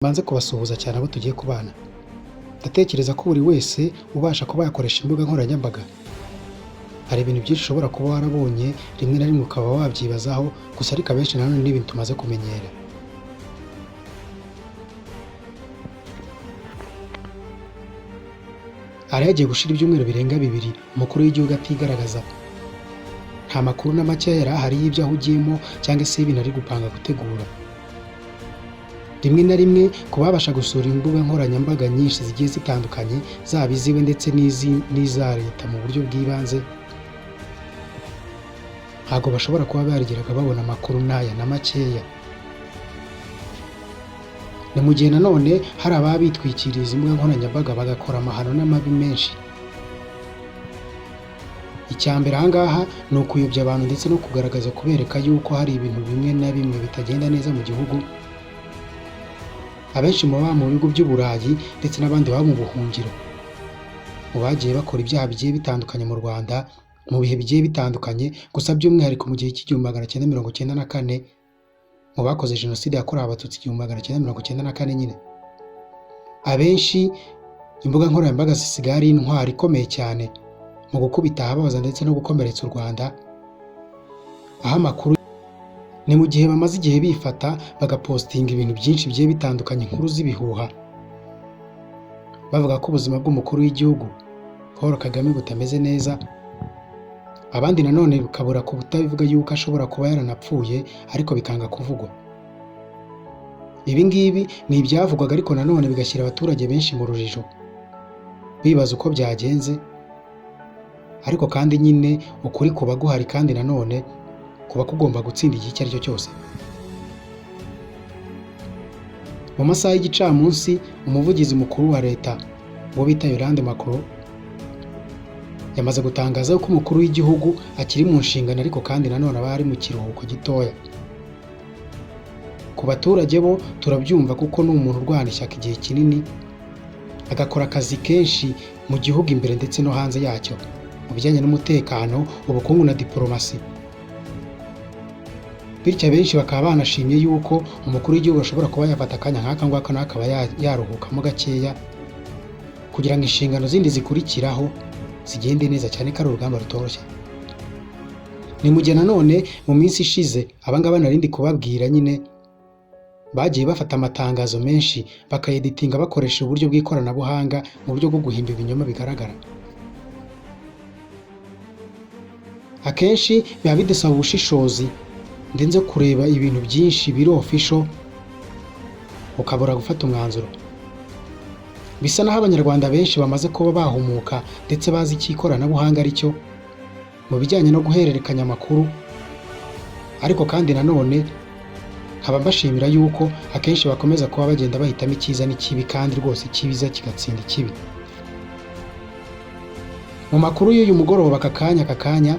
Mbanze kubasuhuza cyane abo tugiye kubana. Ndatekereza ko buri wese ubasha kuba yakoresha imbuga nkoranyambaga. Hari ibintu byinshi ushobora kuba warabonye rimwe na rimwe ukaba wabyibazaho, gusa ariko abenshi nanone ni ibintu tumaze kumenyera. Hari hagiye gushira ibyumweru birenga 2 umukuru w'igihugu atigaragaza. Nta makuru na make yari ahari y'ibyo ahugiyemo cyangwa se ibintu ari gupanga gutegura. Rimwe na rimwe ku babasha gusura imbuga nkoranyambaga nyinshi zigiye zitandukanye, zaba iziwe ndetse n'iza leta mu buryo bw'ibanze, ntabwo bashobora kuba barigeraga babona amakuru n'aya na makeya. Ni mu gihe nanone hari ababa bitwikiriye izi mbuga nkoranyambaga bagakora amahano n'amabi menshi. Icya mbere aha ngaha ni ukuyobya abantu ndetse no kugaragaza kubereka yuko hari ibintu bimwe na bimwe bitagenda neza mu gihugu. Abenshi mu baba mu bigo by'Uburayi ndetse n'abandi baba mu buhungiro, mu bagiye bakora ibyaha bigiye bitandukanye mu Rwanda mu bihe bigiye bitandukanye, gusa by'umwihariko mu gihe cy'1994 mu bakoze jenoside yakorewe abatutsi 1994 nyine. Abenshi imbuga nkoranyambaga zisigaye ari intwari ikomeye cyane mu gukubita ahababaza ndetse no gukomeretsa u Rwanda. Aho amakuru ni mu gihe bamaze igihe bifata bagapostinga ibintu byinshi bigiye bitandukanye, inkuru z'ibihuha, bavuga ko ubuzima bw'umukuru w'igihugu Paul Kagame butameze neza. Abandi nanone bikabura ku butabivuga yuko ashobora kuba yaranapfuye ariko bikanga kuvugwa. Ibi ngibi ni ibyavugwaga ariko nanone bigashyira abaturage benshi mu rujijo, bibaza uko byagenze. Ariko kandi nyine ukuri kuba guhari kandi nanone kuba kugomba gutsinda igihe icyo ari cyo cyose. Mu masaha y'igicamunsi umuvugizi mukuru wa leta uwo bita Yolande Macron yamaze gutangaza ko umukuru w'igihugu akiri mu nshingano ariko kandi nanone aba ari mu kiruhuko gitoya. Ku baturage bo turabyumva kuko ni umuntu urwana ishyaka igihe kinini, agakora akazi kenshi mu gihugu imbere ndetse no hanze yacyo mu bijyanye n'umutekano, ubukungu na diplomasi. Bityo abenshi bakaba banashimye yuko umukuru w'igihugu ashobora kuba yafata akanya nk'aka ngaka nawe akaba yaruhukamo gakeya kugira ngo inshingano zindi zikurikiraho zigende neza, cyane ko ari urugamba rutoroshye. Ni mu gihe nanone mu minsi ishize abangaba narindi kubabwira nyine bagiye bafata amatangazo menshi bakayeditinga bakoresha uburyo bw'ikoranabuhanga mu buryo bwo guhimba ibinyoma bigaragara. Akenshi biba bidusaba ubushishozi ndetse kureba ibintu byinshi biri official ukabura gufata umwanzuro. Bisa naho abanyarwanda benshi bamaze kuba bahumuka ndetse bazi icyo ikoranabuhanga ari cyo mu bijyanye no guhererekanya amakuru. Ariko kandi nanone nkaba mbashimira yuko akenshi bakomeza kuba bagenda bahitamo icyiza n'ikibi, kandi rwose ikibiza kigatsinda ikibi. Mu makuru y'uyu mugoroba aka kanya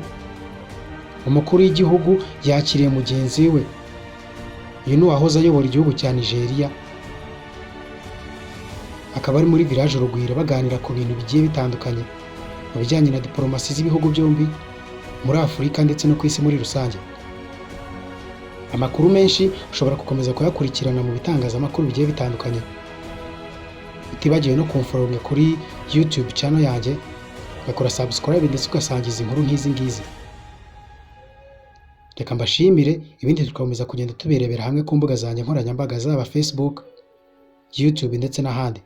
umukuru w'igihugu yakiriye mugenzi we, uyu ni uwahoze ayobora igihugu cya Nigeria, akaba ari muri village Urugwiro baganira ku bintu bigiye bitandukanye mu bijyanye na diplomasi z'ibihugu byombi muri Afurika ndetse no ku isi muri rusange. Amakuru menshi ushobora gukomeza kuyakurikirana mu bitangazamakuru bigiye bitandukanye, utibagiwe no kumfollow kuri YouTube channel yanjye, bakora subscribe ndetse ugasangiza inkuru nk'izi ngizi. Reka mbashimire, ibindi tugakomeza kugenda tubirebera hamwe ku mbuga zanjye nkoranyambaga zaba Facebook, YouTube ndetse n'ahandi.